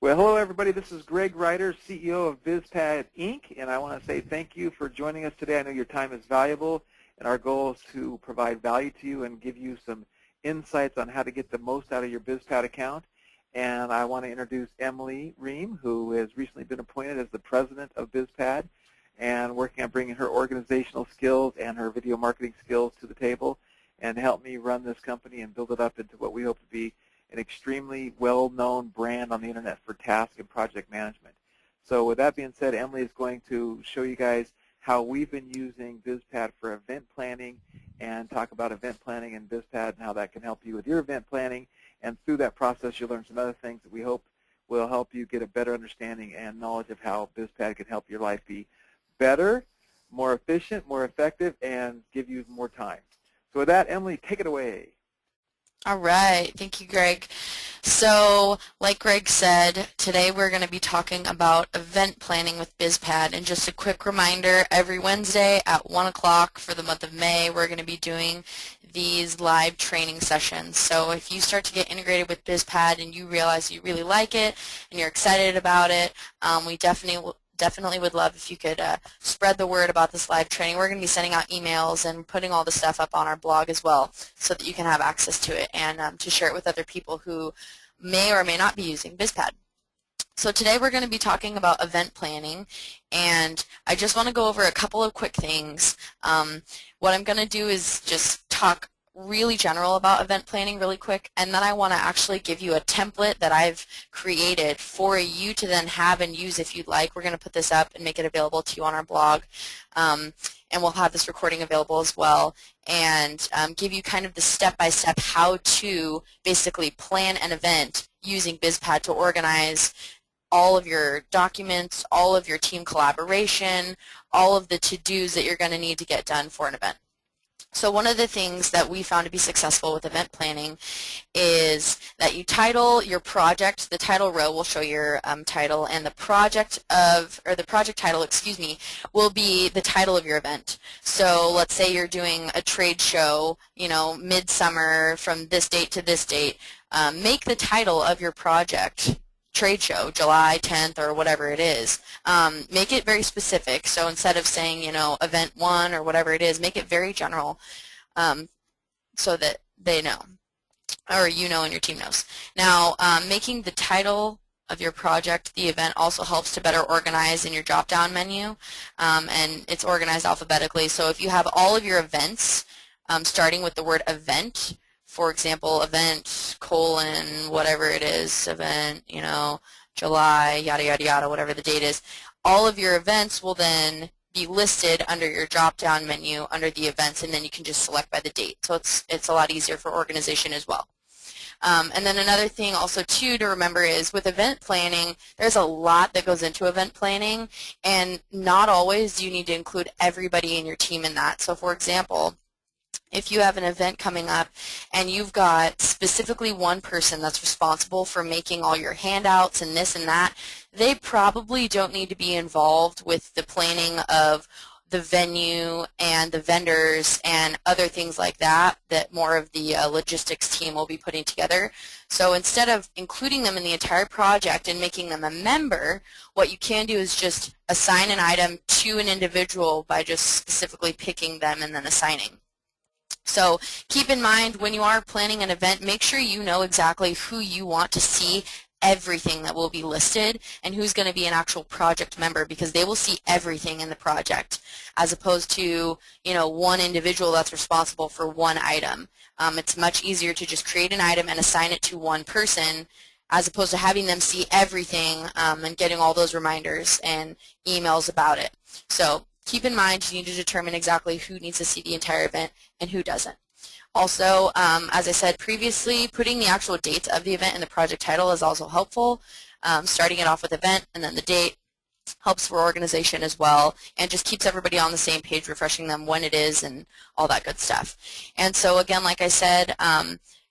Well, hello everybody. This is Greg Ryder, CEO of BizPAD Inc., and I want to say thank you for joining us today. I know your time is valuable, and our goal is to provide value to you and give you some insights on how to get the most out of your BizPAD account. And I want to introduce Emily Ream, who has recently been appointed as the president of BizPAD and working on bringing her organizational skills and her video marketing skills to the table and help me run this company and build it up into what we hope to be an extremely well-known brand on the internet for task and project management. So with that being said, Emily is going to show you guys how we've been using BizPAD for event planning and talk about event planning in BizPAD and how that can help you with your event planning. And through that process, you'll learn some other things that we hope will help you get a better understanding and knowledge of how BizPAD can help your life be better, more efficient, more effective, and give you more time. So with that, Emily, take it away. All right. Thank you, Greg. So, like Greg said, today we're going to be talking about event planning with BizPAD. And just a quick reminder, every Wednesday at 1 o'clock for the month of May, we're going to be doing these live training sessions. So if you start to get integrated with BizPAD and you realize you really like it and you're excited about it, we definitely would love if you could spread the word about this live training. We're going to be sending out emails and putting all the stuff up on our blog as well so that you can have access to it and to share it with other people who may or may not be using BizPAD. So today we're going to be talking about event planning, and I just want to go over a couple of quick things. What I'm going to do is just talk really general about event planning really quick, and then I want to actually give you a template that I've created for you to then have and use if you'd like. We're going to put this up and make it available to you on our blog, and we'll have this recording available as well, and give you kind of the step-by-step how to basically plan an event using BizPAD to organize all of your documents, all of your team collaboration, all of the to-dos that you're going to need to get done for an event. So one of the things that we found to be successful with event planning is that you title your project. The title row will show your title, and the project title, excuse me, will be the title of your event. So let's say you're doing a trade show, you know, midsummer from this date to this date. Make the title of your project trade show, July 10th or whatever it is. Make it very specific. So instead of saying, you know, event 1 or whatever it is, make it very general so that they know, or you know and your team knows. Now, making the title of your project the event also helps to better organize in your drop-down menu, and it's organized alphabetically. So if you have all of your events starting with the word event, for example, event, colon, whatever it is, event, you know, July, yada, yada, yada, whatever the date is, all of your events will then be listed under your drop-down menu under the events, and then you can just select by the date. So it's a lot easier for organization as well. And then another thing also, too, to remember is with event planning, there's a lot that goes into event planning, and not always do you need to include everybody in your team in that. So, for example, if you have an event coming up and you've got specifically one person that's responsible for making all your handouts and this and that, they probably don't need to be involved with the planning of the venue and the vendors and other things like that that more of the logistics team will be putting together. So instead of including them in the entire project and making them a member, what you can do is just assign an item to an individual by just specifically picking them and then assigning. So keep in mind when you are planning an event, make sure you know exactly who you want to see everything that will be listed and who's going to be an actual project member, because they will see everything in the project as opposed to, you know, one individual that's responsible for one item. It's much easier to just create an item and assign it to one person as opposed to having them see everything and getting all those reminders and emails about it. So keep in mind you need to determine exactly who needs to see the entire event and who doesn't. Also, as I said previously, putting the actual dates of the event in the project title is also helpful. Starting it off with event and then the date helps for organization as well, and just keeps everybody on the same page, refreshing them when it is and all that good stuff. And so again, like I said,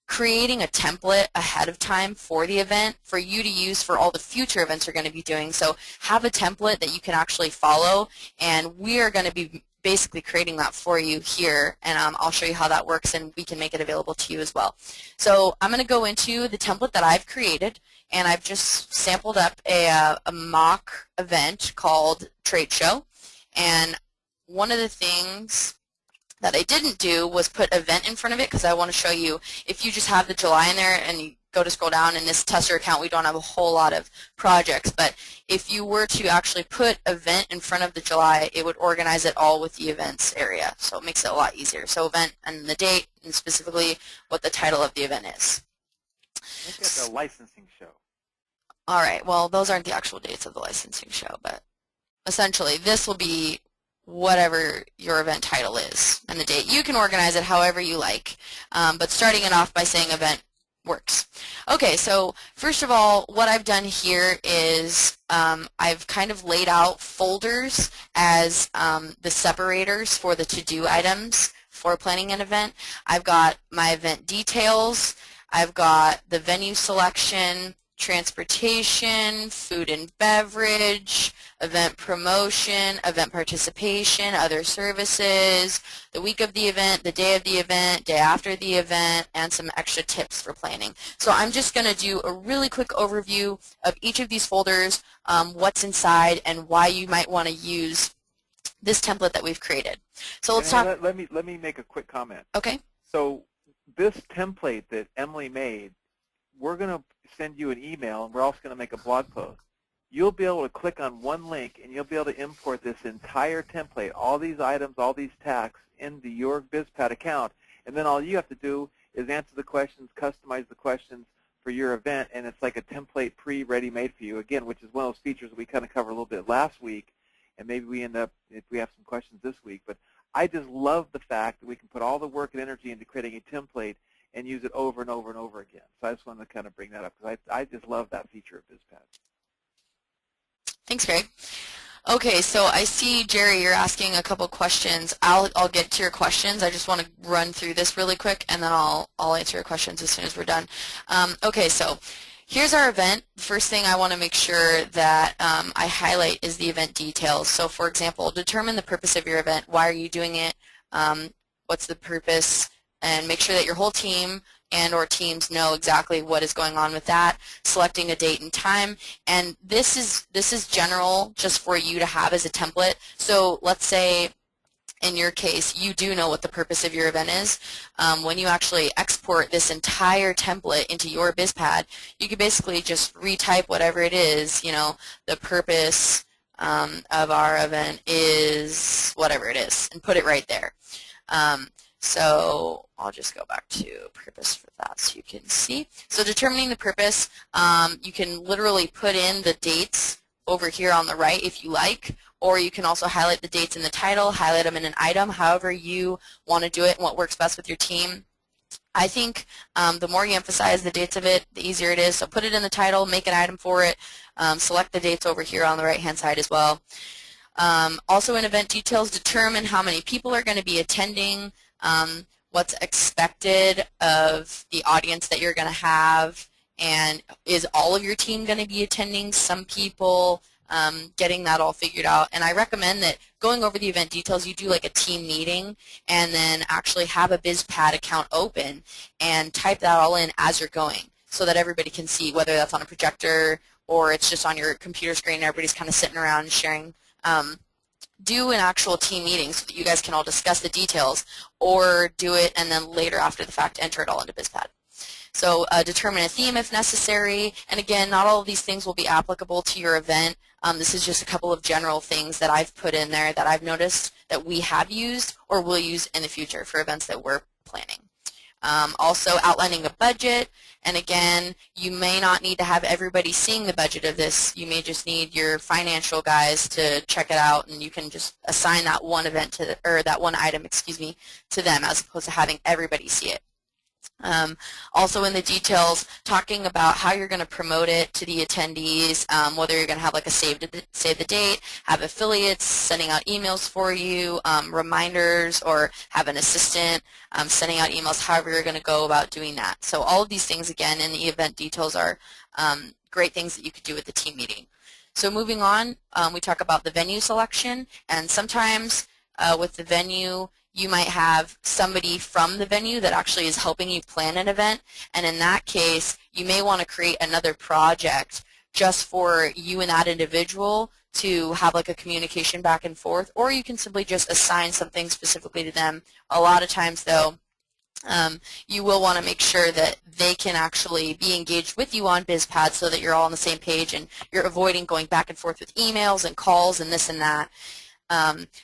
creating a template ahead of time for the event for you to use for all the future events you're going to be doing. So have a template that you can actually follow, and we are going to be basically creating that for you here, and I'll show you how that works, and we can make it available to you as well. So I'm going to go into the template that I've created, and I've just sampled up a mock event called Trade Show. And one of the things that I didn't do was put event in front of it, because I want to show you, if you just have the July in there and you go to scroll down, in this tester account we don't have a whole lot of projects, but if you were to actually put event in front of the July, it would organize it all with the events area, so it makes it a lot easier. So event and the date, and specifically what the title of the event is. Make it the licensing show. All right, well, those aren't the actual dates of the licensing show, but essentially this will be whatever your event title is and the date. You can organize it however you like, but starting it off by saying event works. Okay, so first of all, what I've done here is I've kind of laid out folders as the separators for the to-do items for planning an event. I've got my event details, I've got the venue selection, transportation, food and beverage, event promotion, event participation, other services, the week of the event, the day of the event, day after the event, and some extra tips for planning. So I'm just going to do a really quick overview of each of these folders, what's inside, and why you might want to use this template that we've created. So let's talk. Let me make a quick comment. Okay. So this template that Emily made, we're going to send you an email, and we're also going to make a blog post. You'll be able to click on one link, and you'll be able to import this entire template, all these items, all these tasks, into your BizPAD account, and then all you have to do is answer the questions, customize the questions for your event, and it's like a template ready-made for you, again, which is one of those features we kind of covered a little bit last week, and maybe we end up, if we have some questions this week. But I just love the fact that we can put all the work and energy into creating a template and use it over and over and over again. So I just wanted to kind of bring that up, because I just love that feature of BizPAD. Thanks, Greg. Okay, so I see, Jerry, you're asking a couple questions. I'll get to your questions. I just want to run through this really quick, and then I'll answer your questions as soon as we're done. Okay, so here's our event. First thing I want to make sure that I highlight is the event details. So, for example, determine the purpose of your event. Why are you doing it? What's the purpose? And make sure that your whole team and or teams know exactly what is going on with that, selecting a date and time. And this is general just for you to have as a template. So let's say in your case you do know what the purpose of your event is. When you actually export this entire template into your BizPAD, you can basically just retype whatever it is, you know, the purpose of our event is whatever it is, and put it right there. So I'll just go back to purpose for that so you can see. So determining the purpose, you can literally put in the dates over here on the right if you like, or you can also highlight the dates in the title, highlight them in an item, however you want to do it and what works best with your team. I think the more you emphasize the dates of it, the easier it is. So put it in the title, make an item for it, select the dates over here on the right-hand side as well. Also in event details, determine how many people are going to be attending, what's expected of the audience that you're going to have, and is all of your team going to be attending? Some people, getting that all figured out. And I recommend that going over the event details, you do like a team meeting and then actually have a BizPAD account open and type that all in as you're going so that everybody can see, whether that's on a projector or it's just on your computer screen and everybody's kind of sitting around and sharing. Do an actual team meeting so that you guys can all discuss the details, or do it and then later after the fact enter it all into BizPAD. So determine a theme if necessary, and again, not all of these things will be applicable to your event. This is just a couple of general things that I've put in there that I've noticed that we have used or will use in the future for events that we're planning. Also outlining a budget, and again, you may not need to have everybody seeing the budget of this. You may just need your financial guys to check it out, and you can just assign that one event to, or that one item, excuse me, to them as opposed to having everybody see it. Also in the details, talking about how you're going to promote it to the attendees, whether you're going to have like a save the date, have affiliates sending out emails for you, reminders, or have an assistant sending out emails, however you're going to go about doing that. So all of these things, again, in the event details are great things that you could do with the team meeting. So moving on, we talk about the venue selection, and sometimes with the venue, you might have somebody from the venue that actually is helping you plan an event, and in that case, you may want to create another project just for you and that individual to have like a communication back and forth, or you can simply just assign something specifically to them. A lot of times, though, you will want to make sure that they can actually be engaged with you on BizPAD so that you're all on the same page and you're avoiding going back and forth with emails and calls and this and that.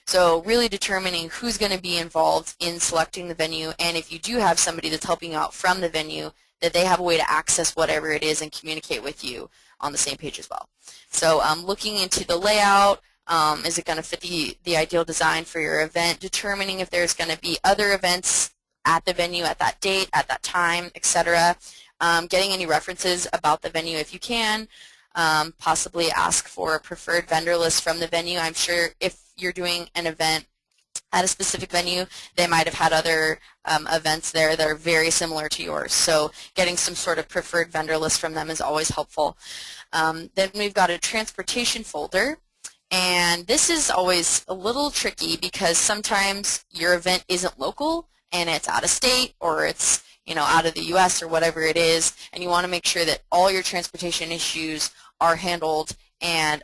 So really determining who's going to be involved in selecting the venue, and if you do have somebody that's helping you out from the venue, that they have a way to access whatever it is and communicate with you on the same page as well. So looking into the layout, is it going to fit the ideal design for your event, determining if there's going to be other events at the venue at that date, at that time, etc. Getting any references about the venue if you can. Possibly ask for a preferred vendor list from the venue. I'm sure if you're doing an event at a specific venue, they might have had other events there that are very similar to yours. So getting some sort of preferred vendor list from them is always helpful. Then we've got a transportation folder. And this is always a little tricky because sometimes your event isn't local and it's out of state, or it's out of the U.S. or whatever it is, and you want to make sure that all your transportation issues are handled and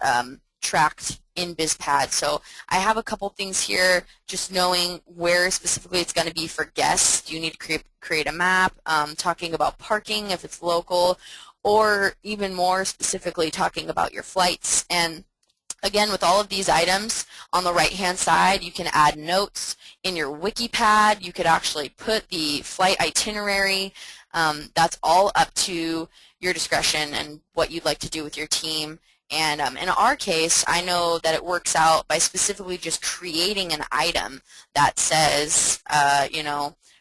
tracked in BizPAD. So I have a couple things here, just knowing where specifically it's going to be for guests. You need to create a map, talking about parking if it's local, or even more specifically talking about your flights. And again, with all of these items, on the right-hand side, you can add notes. In your WikiPad, you could actually put the flight itinerary. That's all up to your discretion and what you'd like to do with your team. And in our case, I know that it works out by specifically just creating an item that says,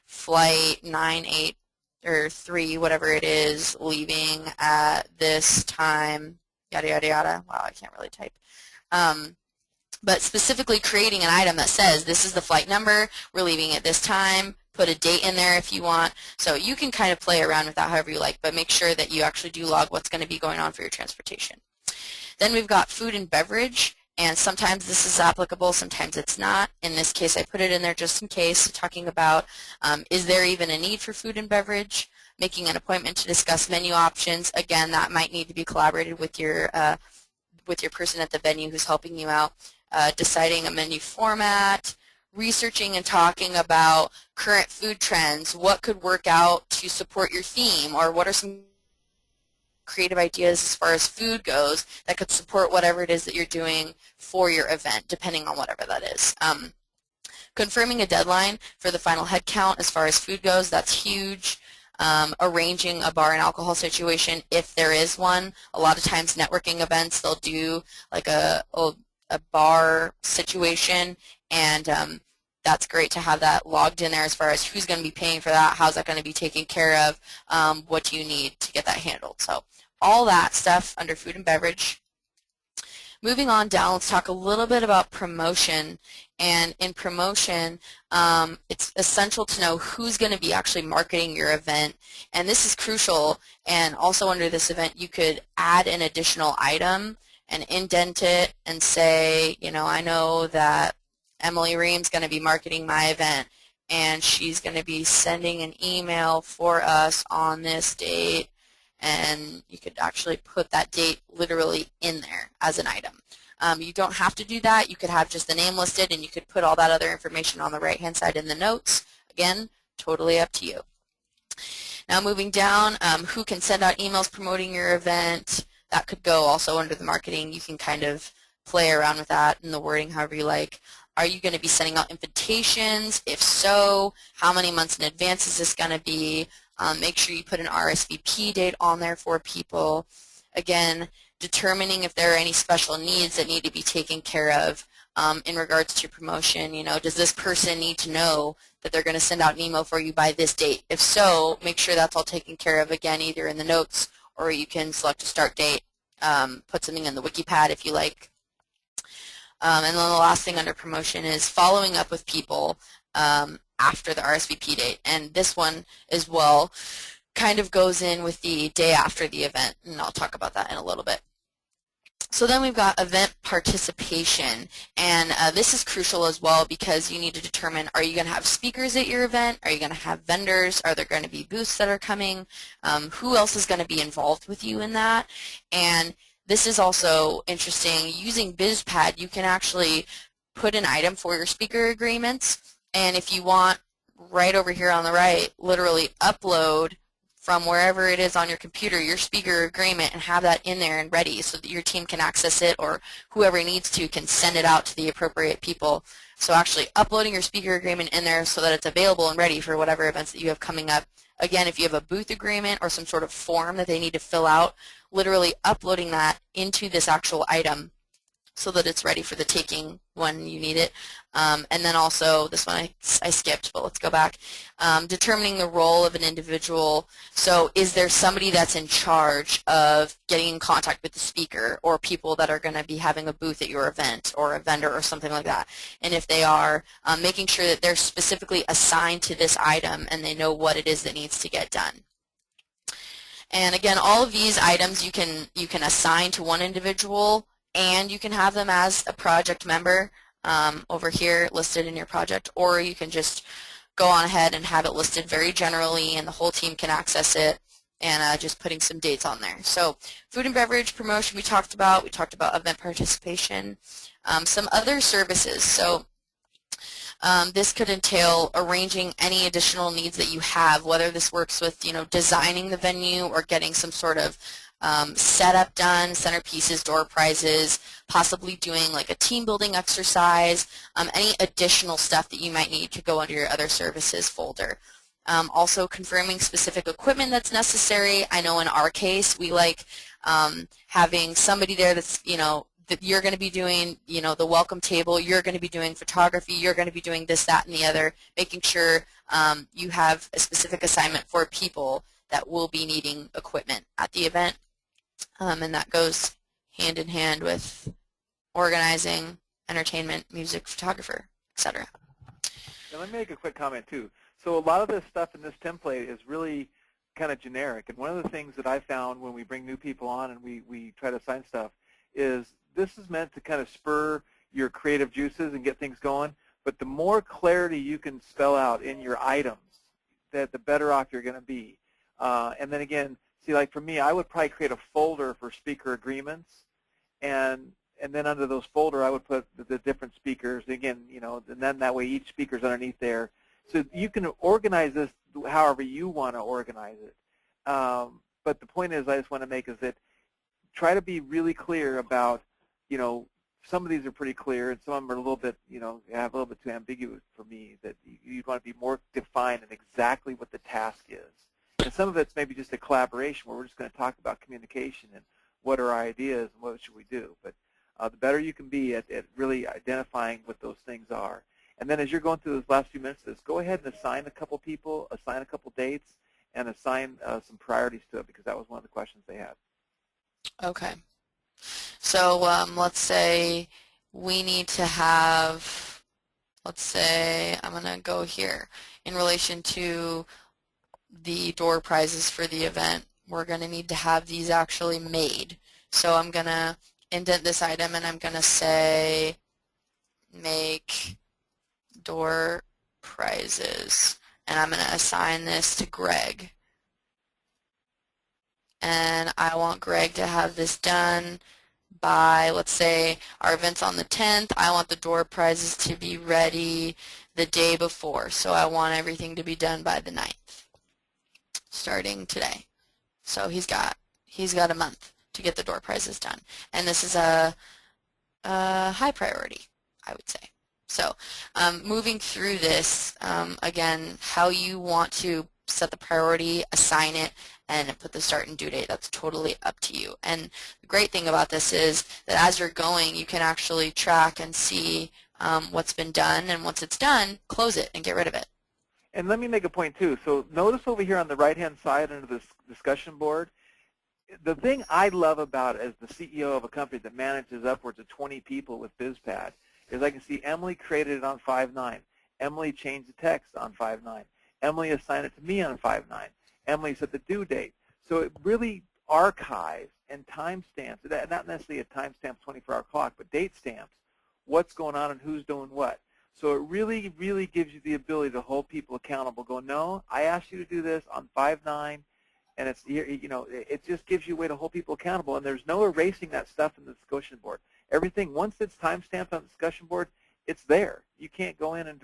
flight 983, whatever it is, leaving at this time, yada, yada, yada. Wow, I can't really type. But specifically creating an item that says this is the flight number, we're leaving at this time, put a date in there if you want. So you can kind of play around with that however you like, but make sure that you actually do log what's going to be going on for your transportation. Then we've got food and beverage, and sometimes this is applicable, sometimes it's not. In this case, I put it in there just in case, talking about is there even a need for food and beverage, making an appointment to discuss menu options. Again, that might need to be collaborated with your person at the venue who's helping you out. Deciding a menu format, researching and talking about current food trends, what could work out to support your theme, or what are some creative ideas as far as food goes that could support whatever it is that you're doing for your event, depending on whatever that is. Confirming a deadline for the final head count as far as food goes, that's huge. Arranging a bar and alcohol situation if there is one. A lot of times networking events, they'll do like a bar situation, and that's great to have that logged in there as far as who's going to be paying for that, how's that going to be taken care of, what do you need to get that handled. So all that stuff under food and beverage. Moving on down, let's talk a little bit about promotion. And in promotion, it's essential to know who's going to be actually marketing your event. And this is crucial. And also under this event, you could add an additional item and indent it and say, I know that Emily Ream's going to be marketing my event, and she's going to be sending an email for us on this date, and you could actually put that date literally in there as an item. You don't have to do that. You could have just the name listed, and you could put all that other information on the right-hand side in the notes. Again, totally up to you. Now moving down, who can send out emails promoting your event? That could go also under the marketing. You can kind of play around with that in the wording however you like. Are you going to be sending out invitations? If so, how many months in advance is this going to be? Make sure you put an RSVP date on there for people. Again, determining if there are any special needs that need to be taken care of in regards to promotion. Does this person need to know that they're going to send out an email for you by this date? If so, make sure that's all taken care of, again, either in the notes, or you can select a start date, put something in the WikiPad if you like. And then the last thing under promotion is following up with people after the RSVP date. And this one as well kind of goes in with the day after the event, and I'll talk about that in a little bit. So then we've got event participation, and this is crucial as well because you need to determine, are you going to have speakers at your event? Are you going to have vendors? Are there going to be booths that are coming? Who else is going to be involved with you in that? And this is also interesting. Using BizPAD, you can actually put an item for your speaker agreements, and if you want, right over here on the right, literally upload from wherever it is on your computer, your speaker agreement, and have that in there and ready so that your team can access it, or whoever needs to can send it out to the appropriate people. So actually uploading your speaker agreement in there so that it's available and ready for whatever events that you have coming up. Again, if you have a booth agreement or some sort of form that they need to fill out, literally uploading that into this actual item so that it's ready for the taking when you need it. And then also, this one I skipped, but let's go back. Determining the role of an individual. So is there somebody that's in charge of getting in contact with the speaker or people that are going to be having a booth at your event or a vendor or something like that? And if they are, making sure that they're specifically assigned to this item and they know what it is that needs to get done. And again, all of these items you can assign to one individual, and you can have them as a project member over here listed in your project, or you can just go on ahead and have it listed very generally and the whole team can access it, and just putting some dates on there. So food and beverage promotion we talked about event participation, some other services. So this could entail arranging any additional needs that you have, whether this works with, designing the venue or getting some sort of setup done, centerpieces, door prizes, possibly doing like a team building exercise, any additional stuff that you might need to go under your other services folder. Also confirming specific equipment that's necessary. I know in our case we like having somebody there that's, that you're going to be doing, the welcome table, you're going to be doing photography, you're going to be doing this, that, and the other, making sure you have a specific assignment for people that will be needing equipment at the event. And that goes hand in hand with organizing, entertainment, music, photographer, etc. Now let me make a quick comment too. So a lot of this stuff in this template is really kind of generic, and one of the things that I found when we bring new people on and we try to assign stuff is this is meant to kind of spur your creative juices and get things going, but the more clarity you can spell out in your items, that the better off you're going to be. And then again, see, like for me, I would probably create a folder for speaker agreements, and then under those folder, I would put the different speakers. Again, and then that way each speaker's underneath there. So you can organize this however you want to organize it. But the point is, I just want to make is that try to be really clear about, some of these are pretty clear, and some of them are a little bit, have a little bit too ambiguous for me, that you'd want to be more defined in exactly what the task is. And some of it's maybe just a collaboration where we're just going to talk about communication and what are our ideas and what should we do. But the better you can be at really identifying what those things are. And then as you're going through those last few minutes, go ahead and assign a couple people, assign a couple dates, and assign some priorities to it, because that was one of the questions they had. Okay. So let's say we need to have, let's say I'm going to go here. In relation to the door prizes for the event, we're going to need to have these actually made. So I'm going to indent this item and I'm going to say make door prizes, and I'm going to assign this to Greg. And I want Greg to have this done by, let's say, our event's on the 10th. I want the door prizes to be ready the day before. So I want everything to be done by the 9th, starting today. So he's got a month to get the door prizes done. And this is a high priority, I would say. So moving through this, again, how you want to set the priority, assign it, and put the start and due date, that's totally up to you. And the great thing about this is that as you're going, you can actually track and see what's been done, and once it's done, close it and get rid of it. And let me make a point too. So notice over here on the right-hand side under this discussion board, the thing I love about it as the CEO of a company that manages upwards of 20 people with BizPAD is I can see Emily created it on 5/9. Emily changed the text on 5/9. Emily assigned it to me on 5/9. Emily set the due date. So it really archives and timestamps, not necessarily a timestamp 24-hour clock, but date stamps, what's going on and who's doing what. So it really, really gives you the ability to hold people accountable. Go, no, I asked you to do this on 5/9, and it's, you know, it just gives you a way to hold people accountable, and there's no erasing that stuff in the discussion board. Everything, once it's timestamped on the discussion board, it's there. You can't go in and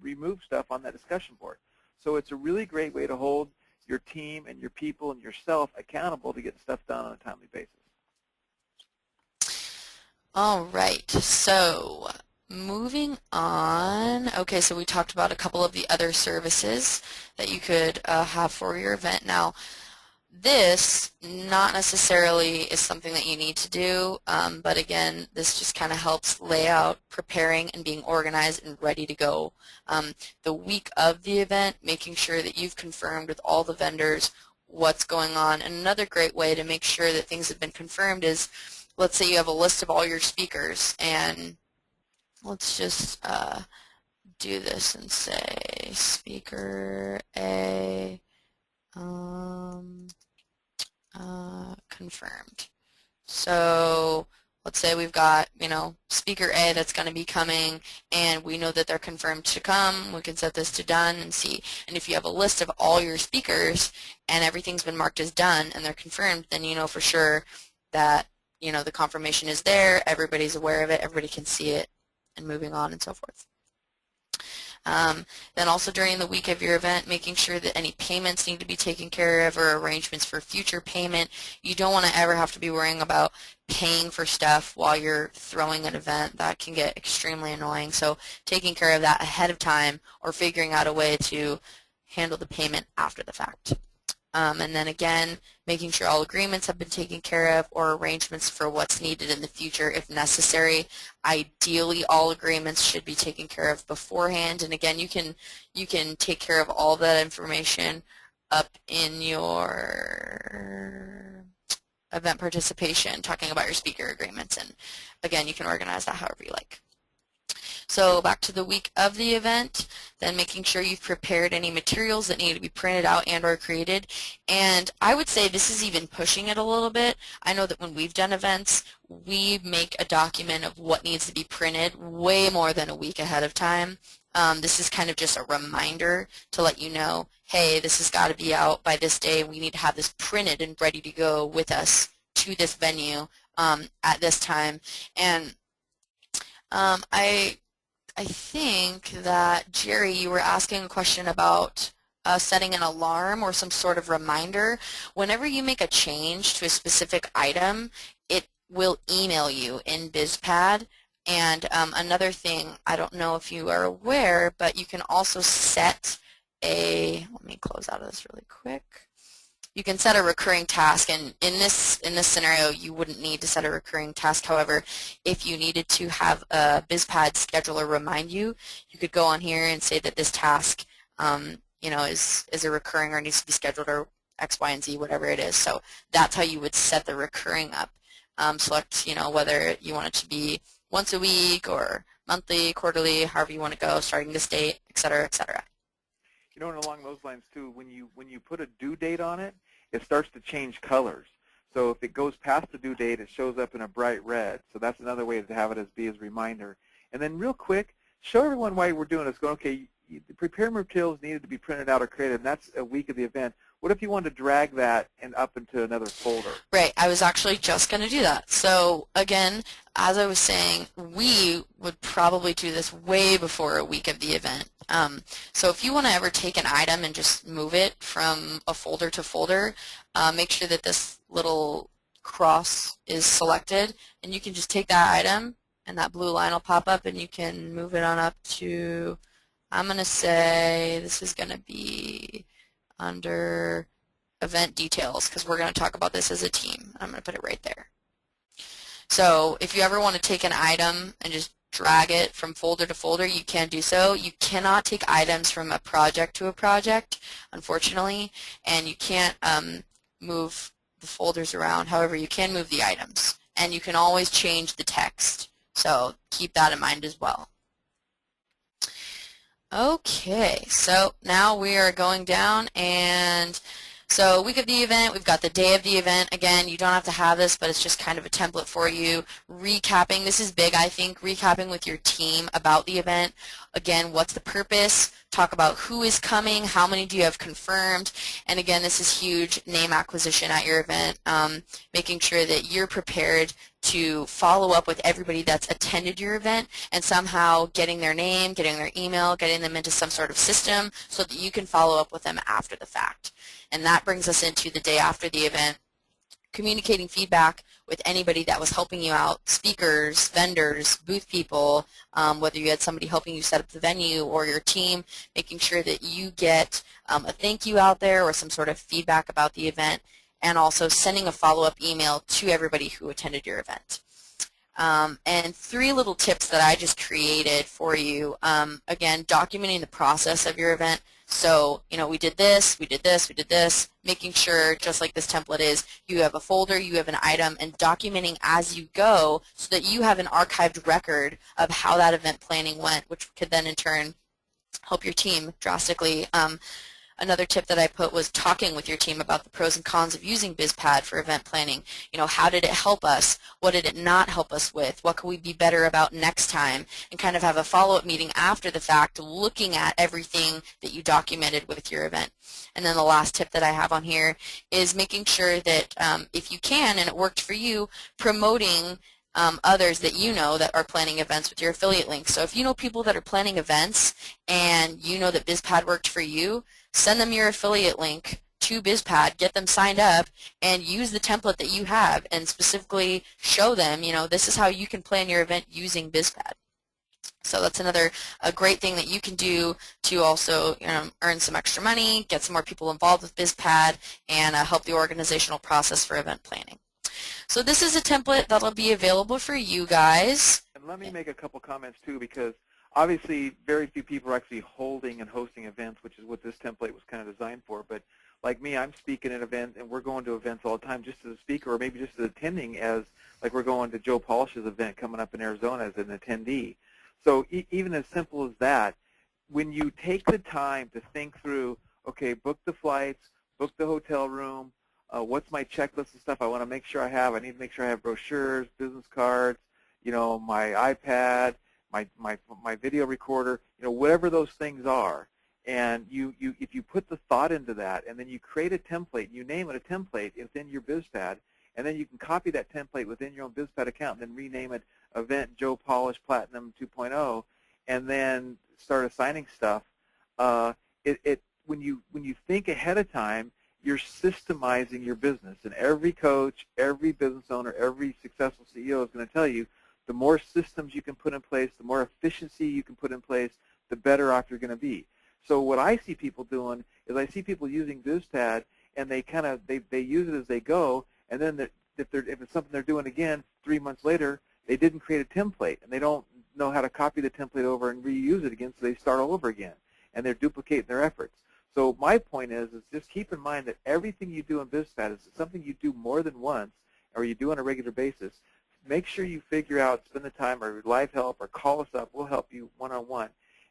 remove stuff on that discussion board. So it's a really great way to hold your team and your people and yourself accountable to get stuff done on a timely basis. All right, so moving on. Okay, so we talked about a couple of the other services that you could have for your event. Now, this not necessarily is something that you need to do, but again, this just kind of helps lay out preparing and being organized and ready to go. The week of the event, making sure that you've confirmed with all the vendors what's going on. And another great way to make sure that things have been confirmed is, let's say you have a list of all your speakers, and let's just do this and say speaker A confirmed. So let's say we've got, you know, speaker A that's going to be coming, and we know that they're confirmed to come. We can set this to done and see. And if you have a list of all your speakers and everything's been marked as done and they're confirmed, then you know for sure that, you know, the confirmation is there, everybody's aware of it, everybody can see it, and moving on and so forth. Then also during the week of your event, making sure that any payments need to be taken care of or arrangements for future payment. You don't want to ever have to be worrying about paying for stuff while you're throwing an event. That can get extremely annoying. So taking care of that ahead of time or figuring out a way to handle the payment after the fact. And then again, making sure all agreements have been taken care of or arrangements for what's needed in the future if necessary. Ideally, all agreements should be taken care of beforehand. And again, you can take care of all that information up in your event participation, talking about your speaker agreements. And again, you can organize that however you like. So back to the week of the event, then making sure you've prepared any materials that need to be printed out and or created. And I would say this is even pushing it a little bit. I know that when we've done events, we make a document of what needs to be printed way more than a week ahead of time. This is kind of just a reminder to let you know, hey, this has got to be out by this day. We need to have this printed and ready to go with us to this venue at this time. And I think that, Jerry, you were asking a question about setting an alarm or some sort of reminder. Whenever you make a change to a specific item, it will email you in BizPAD. And another thing, I don't know if you are aware, but you can also set let me close out of this really quick. You can set a recurring task, and in this scenario, you wouldn't need to set a recurring task. However, if you needed to have a BizPAD scheduler remind you, you could go on here and say that this task, you know, is a recurring or needs to be scheduled or X, Y, and Z, whatever it is. So that's how you would set the recurring up. Select, you know, whether you want it to be once a week or monthly, quarterly, however you want to go, starting this date, et cetera, et cetera. You know, and along those lines too, when you put a due date on it, it starts to change colors. So if it goes past the due date, it shows up in a bright red. So that's another way to have it as a reminder. And then real quick, show everyone why we're doing this. Going, okay, the prepared materials needed to be printed out or created, and that's a week of the event. What if you wanted to drag that and up into another folder? Right, I was actually just going to do that. So again, as I was saying, we would probably do this way before a week of the event. So if you want to ever take an item and just move it from a folder to folder, make sure that this little cross is selected, and you can just take that item and that blue line will pop up and you can move it on up to, I'm going to say this is going to be under event details because we're going to talk about this as a team. I'm going to put it right there. So if you ever want to take an item and just drag it from folder to folder, you can do so. You cannot take items from a project to a project, unfortunately, and you can't move the folders around. However, you can move the items, and you can always change the text. So keep that in mind as well. Okay, so now we are going down, and So week of the event, we've got the day of the event. Again, you don't have to have this, but it's just kind of a template for you. Recapping, this is big, I think, recapping with your team about the event. Again, what's the purpose? Talk about who is coming, how many do you have confirmed, and again, this is huge, name acquisition at your event, making sure that you're prepared to follow up with everybody that's attended your event and somehow getting their name, getting their email, getting them into some sort of system so that you can follow up with them after the fact. And that brings us into the day after the event, communicating feedback with anybody that was helping you out, speakers, vendors, booth people, whether you had somebody helping you set up the venue or your team, making sure that you get a thank you out there or some sort of feedback about the event, and also sending a follow-up email to everybody who attended your event. And 3 little tips that I just created for you. Again, documenting the process of your event. So, you know, we did this, we did this, we did this, making sure, just like this template is, you have a folder, you have an item, and documenting as you go so that you have an archived record of how that event planning went, which could then in turn help your team drastically. Another tip that I put was talking with your team about the pros and cons of using BizPAD for event planning. You know, how did it help us? What did it not help us with? What can we be better about next time? And kind of have a follow-up meeting after the fact, looking at everything that you documented with your event. And then the last tip that I have on here is making sure that if you can, and it worked for you, promoting others that you know that are planning events with your affiliate link. So if you know people that are planning events and you know that BizPAD worked for you, send them your affiliate link to BizPAD, get them signed up, and use the template that you have and specifically show them, you know, this is how you can plan your event using BizPAD. So that's another great thing that you can do to also, you know, earn some extra money, get some more people involved with BizPAD, and help the organizational process for event planning. So this is a template that'll be available for you guys. And let me make a couple comments too, because obviously very few people are actually holding and hosting events, which is what this template was kind of designed for. But like me, I'm speaking at events, and we're going to events all the time just as a speaker, or maybe just as attending, as like we're going to Joe Polish's event coming up in Arizona as an attendee. So even as simple as that, when you take the time to think through, okay, book the flights, book the hotel room, what's my checklist of stuff I want to make sure I have? I need to make sure I have brochures, business cards, you know, my iPad, my video recorder, you know, whatever those things are. And if you put the thought into that, and then you create a template, you name it a template within your BizPAD, and then you can copy that template within your own BizPAD account and then rename it Event Joe Polish Platinum 2.0, and then start assigning stuff. When you think ahead of time, you're systemizing your business. And every coach, every business owner, every successful CEO is going to tell you, the more systems you can put in place, the more efficiency you can put in place, the better off you're going to be. So what I see people doing is I see people using BizPAD, and they use it as they go, and then if it's something they're doing again 3 months later, they didn't create a template, and they don't know how to copy the template over and reuse it again, so they start all over again, and they're duplicating their efforts. So my point is just keep in mind that everything you do in BizPAD is something you do more than once, or you do on a regular basis. Make sure you figure out, spend the time, or live help, or call us up. We'll help you one-on-one.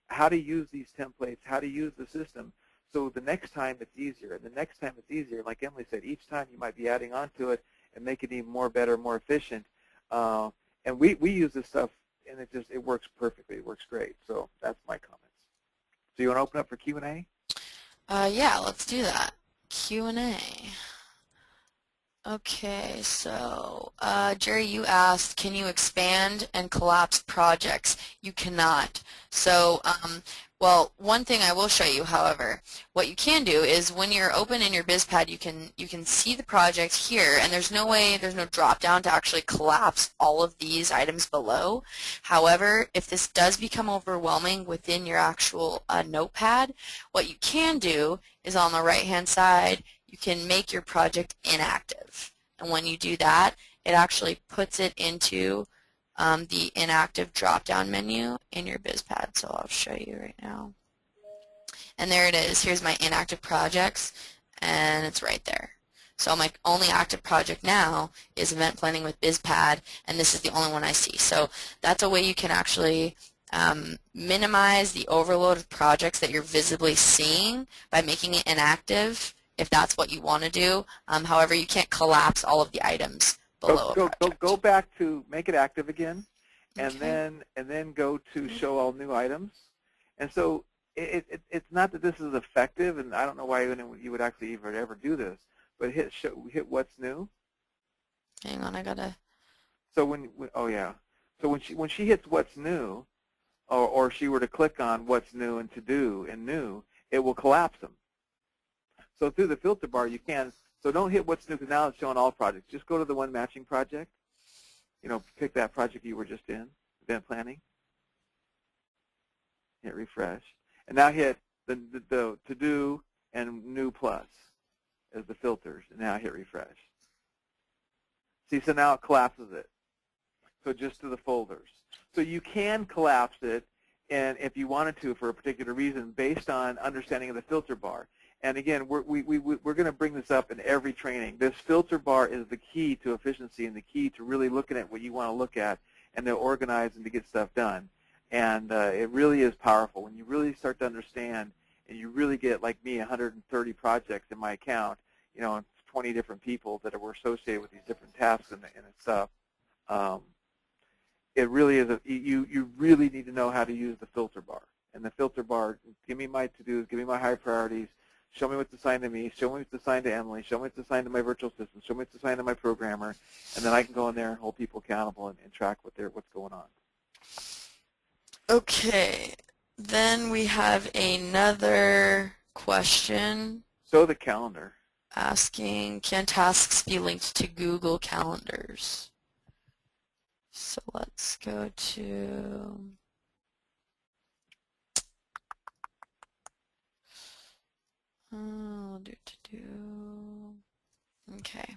How to use these templates, how to use the system, so the next time it's easier. And the next time it's easier, like Emily said, each time you might be adding on to it and make it even more better, more efficient. And we use this stuff, and it works perfectly. It works great. So that's my comments. So you want to open up for Q&A? Yeah, let's do that. Q&A. Okay, so Jerry, you asked, can you expand and collapse projects? You cannot. So, well, one thing I will show you, however, what you can do is when you're open in your BizPAD, you can see the project here, and there's no drop down to actually collapse all of these items below. However, if this does become overwhelming within your actual notepad, what you can do is on the right-hand side, you can make your project inactive. And when you do that, it actually puts it into the inactive drop-down menu in your BizPAD. So I'll show you right now. And there it is. Here's my inactive projects, and it's right there. So my only active project now is event planning with BizPAD, and this is the only one I see. So that's a way you can actually minimize the overload of projects that you're visibly seeing by making it inactive if that's what you want to do. However, you can't collapse all of the items below a project. Go back to make it active again, and Okay. then go to show all new items. And so it's not that this is effective, and I don't know why you would actually even ever do this, but hit what's new. Hang on, I gotta. So oh yeah, so when she hits what's new, or she were to click on what's new and to do and new, it will collapse them. So through the filter bar you can. So don't hit what's new because now it's showing all projects. Just go to the one matching project. Pick that project you were just in, event planning. Hit refresh, and now hit the to do and new plus as the filters, and now hit refresh. See, so now it collapses it. So just to the folders. So you can collapse it, and if you wanted to for a particular reason, based on understanding of the filter bar. And again, we're going to bring this up in every training. This filter bar is the key to efficiency and the key to really looking at what you want to look at and to organize and to get stuff done. And it really is powerful when you really start to understand, and you really get, like me, 130 projects in my account, and 20 different people that were associated with these different tasks and stuff. It really is you really need to know how to use the filter bar. And the filter bar, give me my to-dos, give me my high priorities, show me what's assigned to me, show me what's assigned to Emily, show me what's assigned to my virtual assistant, show me what's assigned to my programmer, and then I can go in there and hold people accountable and track what's going on. Okay, then we have another question. So the calendar. Asking, can tasks be linked to Google Calendars? So let's go to okay.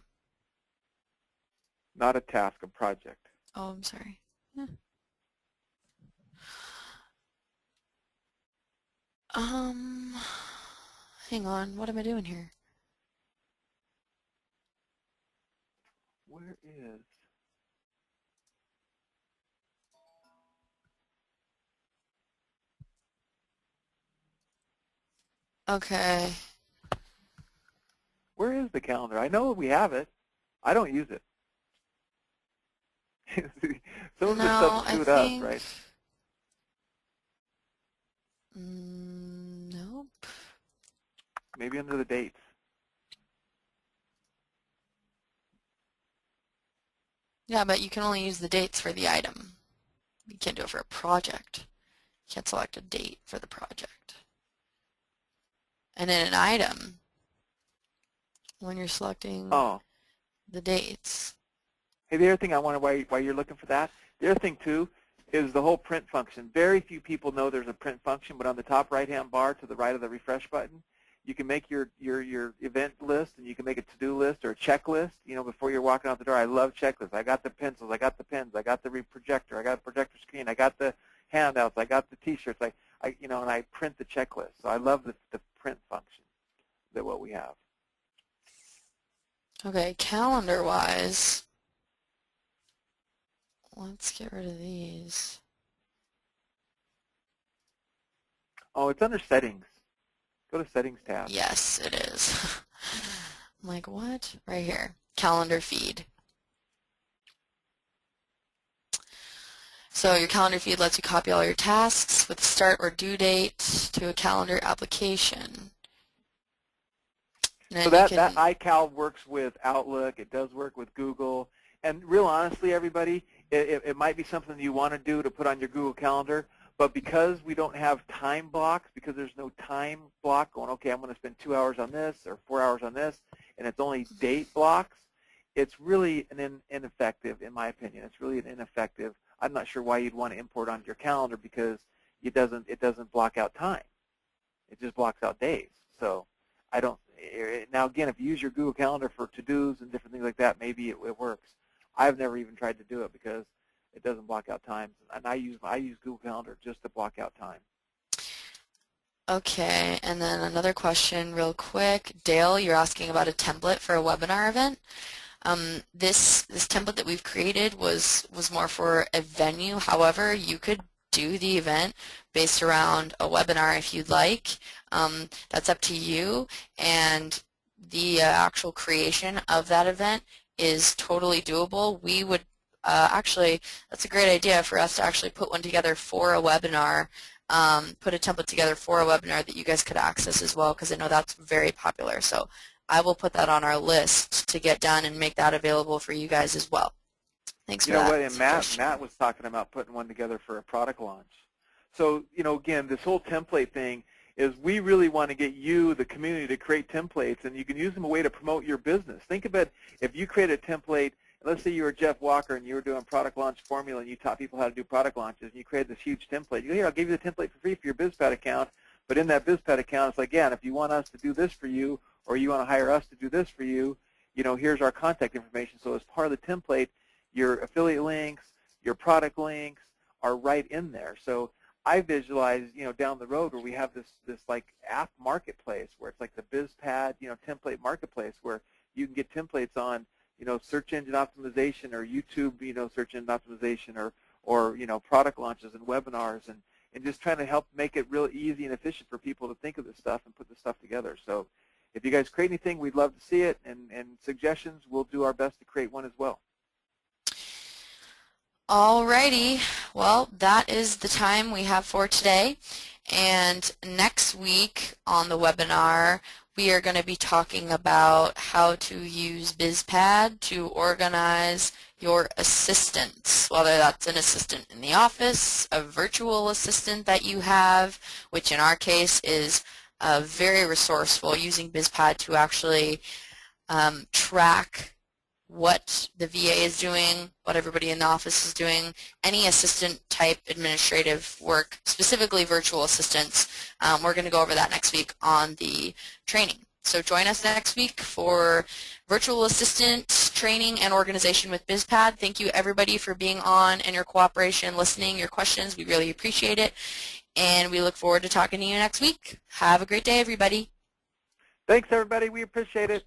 Not a task, a project. Oh, I'm sorry. Yeah. Hang on. What am I doing here? Where is? Okay. Where is the calendar? I know we have it. I don't use it. Some of this stuff is to us, right? Nope. Maybe under the dates. Yeah, but you can only use the dates for the item. You can't do it for a project. You can't select a date for the project. And in an item, when you're selecting the dates. Hey, the other thing I wonder why you're looking for that, the other thing too is the whole print function. Very few people know there's a print function, but on the top right-hand bar to the right of the refresh button, you can make your event list, and you can make a to-do list or a checklist, before you're walking out the door. I love checklists. I got the pencils, I got the pens, I got the projector, I got a projector screen, I got the handouts, I got the t-shirts, and I print the checklist. So I love the print function that what we have. Okay, calendar-wise, let's get rid of these. Oh, it's under settings. Go to settings tab. Yes, it is. I'm like, what? Right here, calendar feed. So your calendar feed lets you copy all your tasks with start or due date to a calendar application. So that iCal works with Outlook. It does work with Google. And real honestly, everybody, it might be something you want to do to put on your Google Calendar, but because we don't have time blocks, because there's no time block going, okay, I'm going to spend 2 hours on this or 4 hours on this, and it's only date blocks, it's really ineffective, in my opinion. It's really an ineffective. I'm not sure why you'd want to import onto your calendar because it doesn't block out time. It just blocks out days. So I don't. Now again, if you use your Google Calendar for to-dos and different things like that, maybe it works. I've never even tried to do it because it doesn't block out times, and I use Google Calendar just to block out time. Okay, and then another question real quick. Dale, you're asking about a template for a webinar event. This template that we've created was more for a venue. However, you could do the event based around a webinar if you'd like. That's up to you. And the actual creation of that event is totally doable. We would actually, that's a great idea for us to actually put one together for a webinar, put a template together for a webinar that you guys could access as well, because I know that's very popular. So I will put that on our list to get done and make that available for you guys as well. Thanks for You know that what, and suggestion. Matt was talking about putting one together for a product launch. So, again, this whole template thing is we really want to get you, the community, to create templates, and you can use them a way to promote your business. Think about if you create a template, let's say you were Jeff Walker and you were doing product launch formula and you taught people how to do product launches, and you created this huge template. You go, here, I'll give you the template for free for your BizPAD account, but in that BizPAD account, it's like, again, if you want us to do this for you or you want to hire us to do this for you, here's our contact information. So as part of the template, your affiliate links, your product links are right in there. So I visualize, down the road where we have this like app marketplace where it's like the BizPAD, template marketplace where you can get templates on, search engine optimization or YouTube, search engine optimization or product launches and webinars and just trying to help make it real easy and efficient for people to think of this stuff and put this stuff together. So if you guys create anything, we'd love to see it, and suggestions, we'll do our best to create one as well. Alrighty, well, that is the time we have for today. And next week on the webinar, we are going to be talking about how to use BizPAD to organize your assistants, whether that's an assistant in the office, a virtual assistant that you have, which in our case is very resourceful, using BizPAD to actually track what the VA is doing, what everybody in the office is doing, any assistant type administrative work, specifically virtual assistants. We're going to go over that next week on the training. So join us next week for virtual assistant training and organization with BizPAD. Thank you everybody for being on and your cooperation, listening, your questions. We really appreciate it. And we look forward to talking to you next week. Have a great day, everybody. Thanks, everybody. We appreciate it.